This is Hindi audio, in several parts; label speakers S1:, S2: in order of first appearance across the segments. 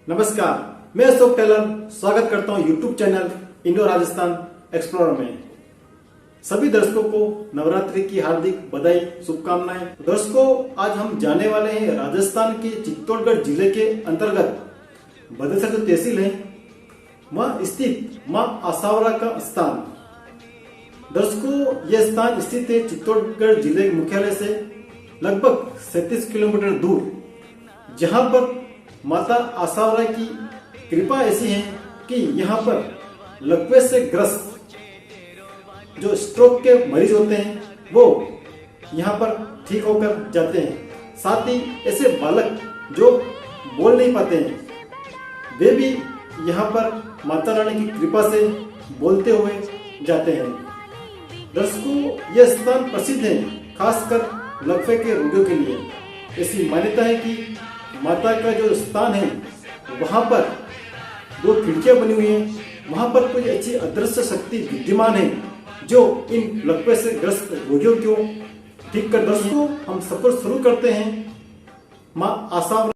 S1: नमस्कार, मैं अशोक टेलर स्वागत करता हूं YouTube channel Indo Rajasthan explorer में। सभी दर्शकों को नवरात्रि की हार्दिक बधाई शुभकामनाएं। दर्शकों, आज हम जाने वाले हैं राजस्थान के चित्तौड़गढ़ जिले के अंतर्गत बदसर जो तहसील है वहां स्थित मां आसावरा का स्थान। दर्शकों, यह स्थान स्थित है चित्तौड़गढ़ जिले के मुख्यालय से लगभग 37 किलोमीटर दूर, जहां पर माता आसावरा की कृपा ऐसी है कि यहाँ पर लकवे से ग्रस्त जो स्ट्रोक के मरीज होते हैं वो यहाँ पर ठीक होकर जाते हैं। साथ ही ऐसे बालक जो बोल नहीं पाते हैं वे भी यहाँ पर माता रानी की कृपा से बोलते हुए जाते हैं। दर्शकों, यह स्थान प्रसिद्ध है खासकर लकवे के रोगियों के लिए। ऐसी मान्यता है कि माता का जो स्थान है वहां पर 2 खिड़कियां बनी हुई हैं, वहां पर कोई अच्छी अदृश्य शक्ति विद्यमान है जो इन लकवे से ग्रस्त रोगियों को ठीक कर। दर्शकों, हम सफर शुरू करते हैं मां आसावरा।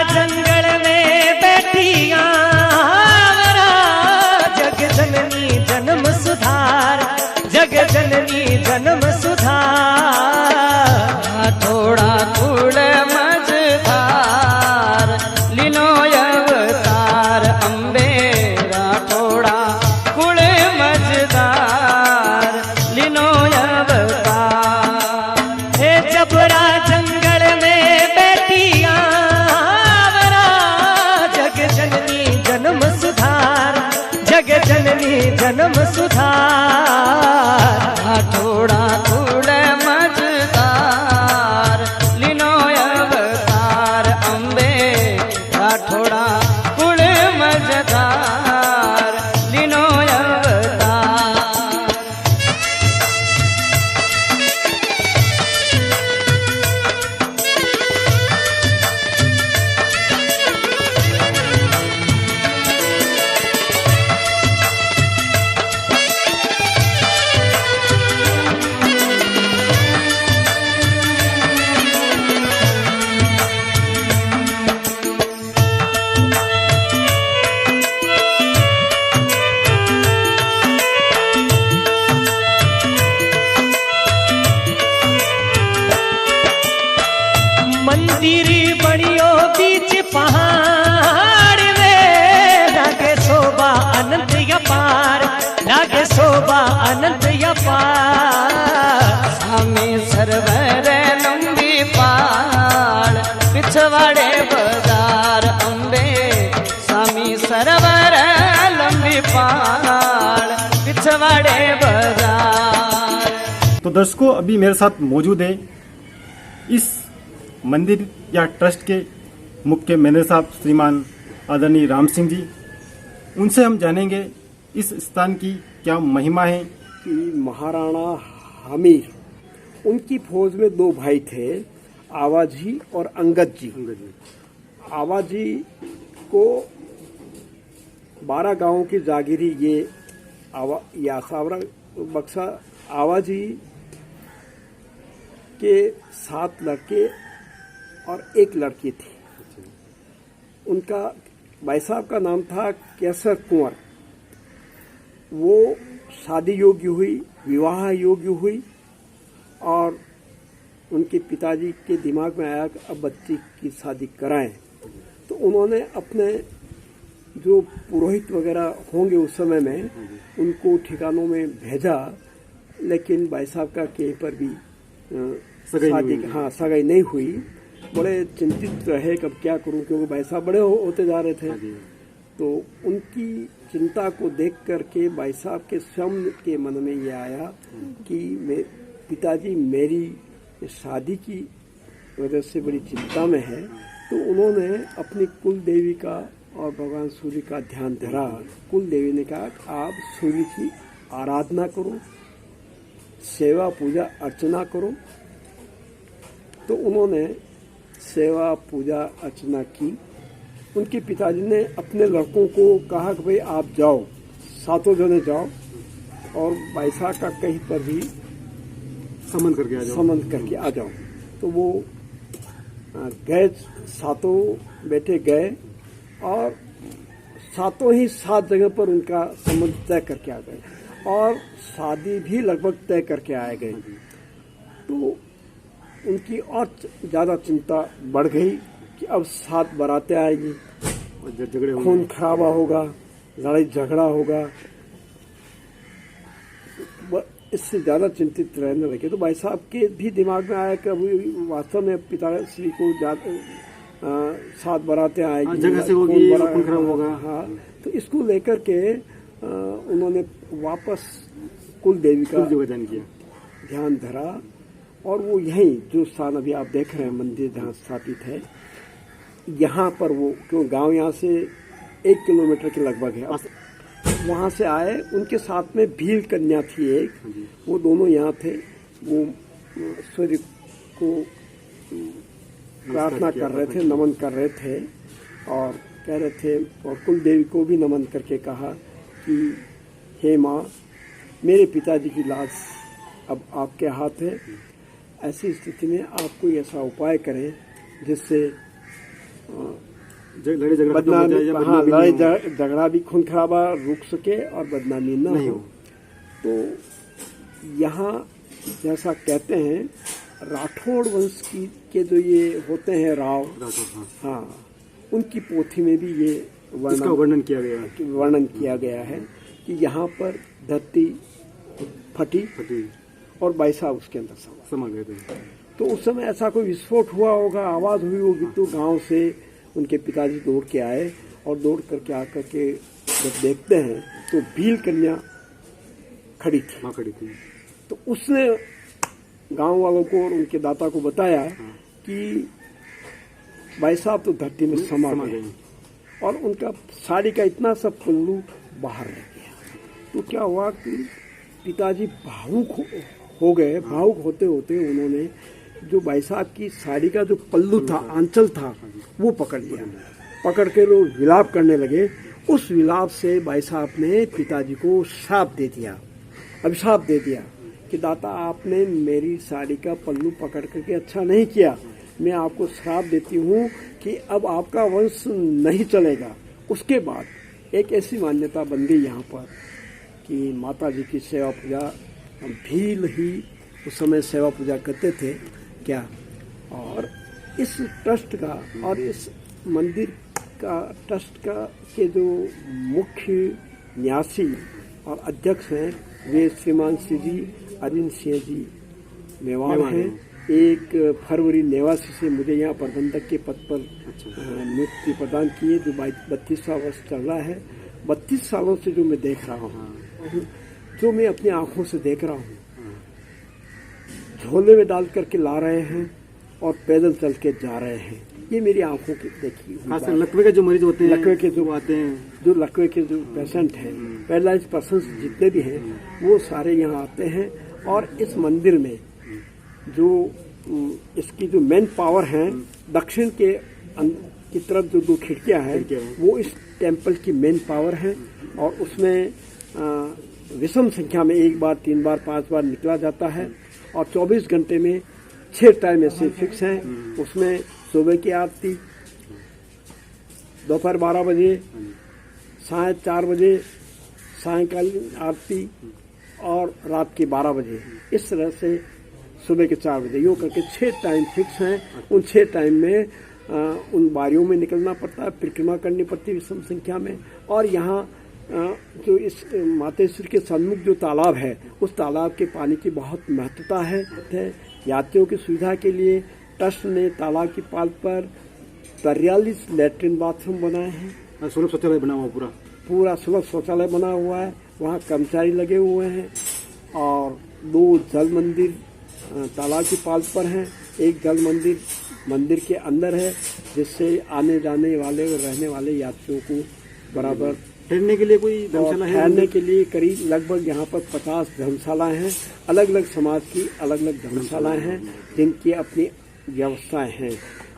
S2: जंगल में बैठी आवरा, जग जननी जन्म सुधार, जग जननी जन्म सुधार। थोड़ा थोड़ मझधार लीनो अवतार अम्बेरा, थोड़ा कुड़ मझधार लीनो अवतार। हे जबरा जंगल में बैठी जन्म सुधार। थोड़ा थोड़ मझधार लीनो अवतार अम्बे, थोड़ा कुड़ मझधार लीनो अवतार। मंदिर बनियो बीच पहाड़ में, लागे शोभा अनंत अपार, लागे शोभा अनंत अपार। सामे सरवर लंबी पाल, पिछवाड़े बाजार अम्बे, सामी सरवर लंबी पाल, पिछवाड़े बाजार।
S1: तो दर्शकों, अभी मेरे साथ मौजूद है इस मंदिर या ट्रस्ट के मुख्य मैनेजर साहब श्रीमान आदरणीय राम सिंह जी। उनसे हम जानेंगे इस स्थान की क्या महिमा है।
S3: कि महाराणा हमीर, उनकी फौज में 2 भाई थे, आवाजी और अंगद जी। आवाजी को 12 गांवों की जागीरी ये आसावरा बक्सा। आवाजी के 7 लड़के और 1 लड़की थी। उनका भाई साहब का नाम था केसर कुंवर। वो शादी योग्य हुई, विवाह योग्य हुई, और उनके पिताजी के दिमाग में आया कि अब बच्ची की शादी कराएं। तो उन्होंने अपने जो पुरोहित वगैरह होंगे उस समय में उनको ठिकानों में भेजा, लेकिन भाई साहब का कहीं पर भी सगाई नहीं हुई। बड़े चिंतित रहे कब क्या करूं, क्योंकि भाई साहब बड़े होते जा रहे थे। तो उनकी चिंता को देख करके भाई साहब के स्वयं के मन में ये आया कि पिताजी मेरी शादी की वजह से बड़ी चिंता में है। तो उन्होंने अपनी कुल देवी का और भगवान सूर्य का ध्यान धरा। कुल देवी ने कहा कि आप सूर्य की आराधना करो, सेवा पूजा अर्चना करो। तो उन्होंने सेवा पूजा अर्चना की। उनके पिताजी ने अपने लड़कों को कहा कि भाई आप जाओ, सातों जने जाओ और बैसा का कहीं पर भी
S1: समन करके आ जाओ।
S3: तो वो गए, सातों बेटे गए और सातों ही 7 जगह पर उनका संबंध तय करके आ गए और शादी भी लगभग तय करके आए गए। तो उनकी और ज़्यादा चिंता बढ़ गई कि अब 7 बारातें आएगी,
S1: झगड़े होंगे,
S3: खून खराबा होगा, लड़ाई झगड़ा होगा। इससे ज़्यादा चिंतित रहने लगे। तो भाई साहब के भी दिमाग में आया कि वास्तव में पिताश्री को 7 बारातें आएगी,
S1: जगह से होगी, खून खराब होगा।
S3: हाँ, तो इसको लेकर के उन्होंने वापस कुल देवी का ध्यान धरा और वो यहीं जो स्थान अभी आप देख रहे हैं मंदिर जहाँ स्थापित है, यहाँ पर वो क्यों गांव यहाँ से 1 किलोमीटर के लगभग है। वहाँ से आए, उनके साथ में भील कन्या थी एक, वो दोनों यहाँ थे। वो सूर्य को प्रार्थना कर रहे थे, नमन कर रहे थे और कह रहे थे और कुल देवी को भी नमन करके कहा कि हे माँ, मेरे पिताजी की लाश अब आपके हाथ है। ऐसी स्थिति में आप कोई ऐसा उपाय करें जिससे लड़ाई झगड़ा भी, खून खराबा रुक सके और बदनामी न हो। तो यहाँ जैसा कहते हैं राठौड़ वंश के जो ये होते हैं राव, हाँ, उनकी पोथी में भी ये वर्णन किया गया है कि यहाँ पर धरती फटी और बैसा उसके अंदर समा गए थे। तो उस समय ऐसा कोई विस्फोट हुआ होगा, आवाज हुई होगी। तो गांव से उनके पिताजी दौड़ के आए और दौड़ करके आकर के जब देखते हैं तो भील कन्या खड़ी थी। तो उसने गांव वालों को और उनके दाता को बताया कि भाई साहब तो धरती में समा गए और उनका साड़ी का इतना सा पल्लू बाहर रह गया। तो क्या हुआ कि पिताजी भावुक हो गए। भावुक होते होते उन्होंने जो भाई साहब की साड़ी का जो पल्लू था, आंचल था, वो पकड़ लिया। पकड़ के वो विलाप करने लगे। उस विलाप से भाई साहब ने पिताजी को श्राप दे दिया, अभिशाप दे दिया कि दाता आपने मेरी साड़ी का पल्लू पकड़ करके अच्छा नहीं किया। मैं आपको श्राप देती हूँ कि अब आपका वंश नहीं चलेगा। उसके बाद एक ऐसी मान्यता बन गई यहाँ पर कि माता जी की सेवा पूजा भील ही उस समय सेवा पूजा करते थे क्या। और इस ट्रस्ट का और इस मंदिर का ट्रस्ट का के जो मुख्य न्यासी और अध्यक्ष हैं वे श्रीमान श्री अरिंद सिंह जी मेवाड़ हैं। 1 फरवरी 89 से मुझे यहाँ प्रबंधक के पद पर नियुक्ति प्रदान किए, जो 32वां वर्ष चल रहा है। 32 सालों से जो मैं देख रहा हूँ, जो मैं अपनी आंखों से देख रहा हूँ, झोले में डाल करके ला रहे हैं और पैदल चल के जा रहे हैं। ये मेरी आंखों की देखी हुई।
S1: लकवे के जो मरीज होते हैं,
S3: लकवे के जो आते हैं, जो लकवे के जो पेशेंट हैं, पैरालाइज पर्सन जितने भी हैं, वो सारे यहाँ आते हैं। और इस मंदिर में जो इसकी जो मेन पावर है, दक्षिण की तरफ जो 2 खिड़कियाँ हैं, वो इस टेम्पल की मेन पावर है। और उसमें विषम संख्या में 1 बार, 3 बार, 5 बार निकला जाता है। और 24 घंटे में 6 टाइम ऐसे फिक्स हैं। उसमें सुबह की आरती, दोपहर 12 बजे, साढ़े 4 बजे सायंकालीन आरती और रात के 12 बजे। इस तरह से सुबह के 4 बजे यूँ करके 6 टाइम फिक्स हैं। उन 6 टाइम में उन बारियों में निकलना पड़ता है, परिक्रमा करनी पड़ती है विषम संख्या में। और यहाँ जो इस मातेश्वरी के सन्मुख जो तालाब है, उस तालाब के पानी की बहुत महत्वता है। यात्रियों की सुविधा के लिए ट्रस्ट ने तालाब की पाल पर 43 लैट्रिन बाथरूम बनाए हैं
S1: सुलभ शौचालय बना हुआ पूरा
S3: पूरा सुलभ शौचालय बना हुआ है। वहाँ कर्मचारी लगे हुए हैं और 2 जल मंदिर तालाब की पाल पर हैं। एक जल मंदिर मंदिर के अंदर है, जिससे आने जाने वाले और रहने वाले यात्रियों को बराबर
S1: ठहरने के लिए कोई धर्मशाला है?
S3: ठहरने के लिए करीब लगभग यहाँ पर 50 धर्मशालाएं हैं। अलग अलग समाज की अलग अलग धर्मशालाएं हैं जिनकी अपनी व्यवस्थाएं हैं।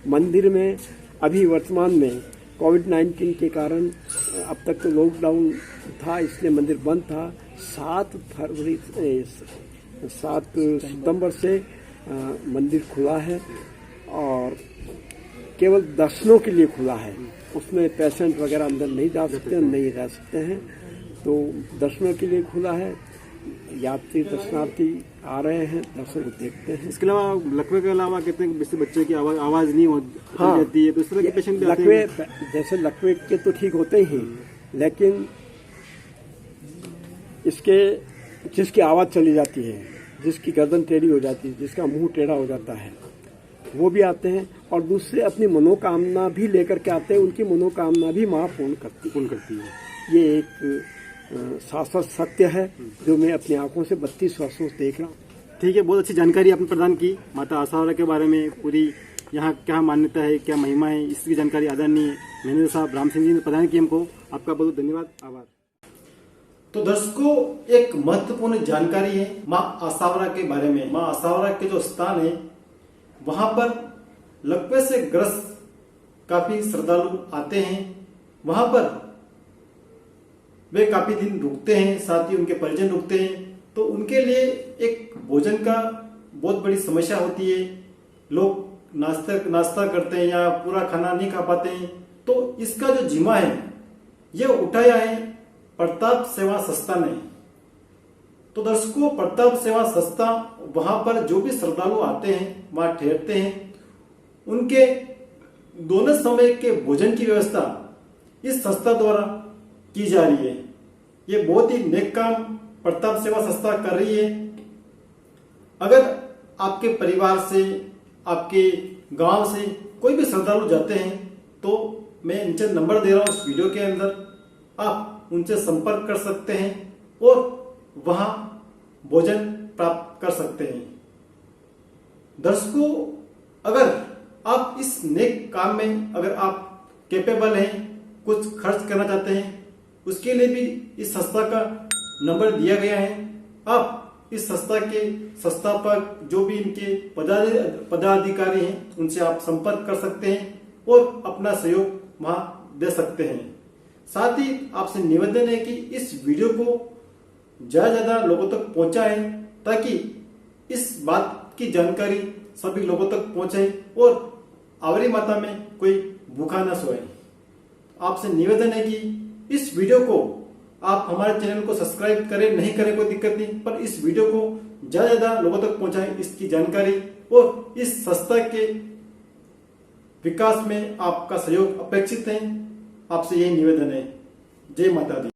S3: मंदिर में अभी वर्तमान में कोविड-19 के कारण अब तक तो लॉकडाउन था, इसलिए मंदिर बंद था। 7 सितंबर से मंदिर खुला है और केवल दर्शनों के लिए खुला है। उसमें पेशेंट वगैरह अंदर नहीं जा सकते, नहीं रह सकते हैं, तो दर्शनों के लिए खुला है। यात्री दर्शनार्थी आ रहे हैं, दर्शन को देखते हैं।
S1: इसके अलावा लकवे के अलावा कितने बच्चे की आवाज नहीं जाती है, तो इस तरह के पेशेंट भी आते
S3: लकवे
S1: हैं?
S3: जैसे लकवे के तो ठीक होते ही, लेकिन इसके जिसकी आवाज चली जाती है, जिसकी गर्दन टेढ़ी हो जाती है, जिसका मुंह टेढ़ा हो जाता है, वो भी आते हैं। और दूसरे अपनी मनोकामना भी लेकर के आते हैं। उनकी मनोकामना भी माँ पूर्ण करती है। ये एक शाश्वत सत्य है जो मैं अपनी आंखों से 32 वर्षों से देख रहा हूँ।
S1: ठीक है, बहुत अच्छी जानकारी आपने प्रदान की माता आसावरा के बारे में। पूरी यहाँ क्या मान्यता है, क्या महिमा है, इसकी जानकारी आदरणीय मैनेजर साहब राम सिंह जी ने प्रदान की हमको। आपका बहुत धन्यवाद, आभार। तो दर्शकों, एक महत्वपूर्ण जानकारी है माँ आसावरा के बारे में। माँ आसावरा के जो स्थान है वहां पर लकवे से ग्रस्त काफी श्रद्धालु आते हैं। वहां पर वे काफी दिन रुकते हैं, साथ ही उनके परिजन रुकते हैं, तो उनके लिए एक भोजन का बहुत बड़ी समस्या होती है। लोग नाश्ता करते हैं या पूरा खाना नहीं खा पाते हैं, तो इसका जो जिम्मा है ये उठाया है प्रताप सेवा संस्था ने। तो दर्शकों, प्रताप सेवा संस्था वहां पर जो भी श्रद्धालु आते हैं वहां ठहरते हैं, उनके दोनों समय के भोजन की व्यवस्था इस संस्था द्वारा की जा रही है। ये बहुत ही नेक काम प्रताप सेवा संस्था कर रही है। अगर आपके परिवार से, आपके गांव से कोई भी श्रद्धालु जाते हैं तो मैं नीचे नंबर दे रहा हूं इस वीडियो के अंदर, आप उनसे संपर्क कर सकते हैं और वहां भोजन प्राप्त कर सकते हैं। दर्शकों, अगर आप इस नेक काम में अगर आप कैपेबल हैं, कुछ खर्च करना चाहते हैं, उसके लिए भी इस संस्था का नंबर दिया गया है। आप इस संस्था के संस्थापक जो भी इनके पदाधिकारी हैं उनसे आप संपर्क कर सकते हैं और अपना सहयोग वहां दे सकते हैं। साथ ही आपसे निवेदन है कि इस वीडियो को ज्यादा लोगों तक पहुंचाएं ताकि इस बात की जानकारी सभी लोगों तक पहुंचे और आवरी माता में कोई भूखा न सोए। आपसे निवेदन है कि इस वीडियो को आप हमारे चैनल को सब्सक्राइब करें, नहीं करें कोई दिक्कत नहीं, पर इस वीडियो को ज्यादा लोगों तक पहुंचाएं, इसकी जानकारी और इस संस्था के विकास में आपका सहयोग अपेक्षित है। आपसे यही निवेदन है। जय माता दी।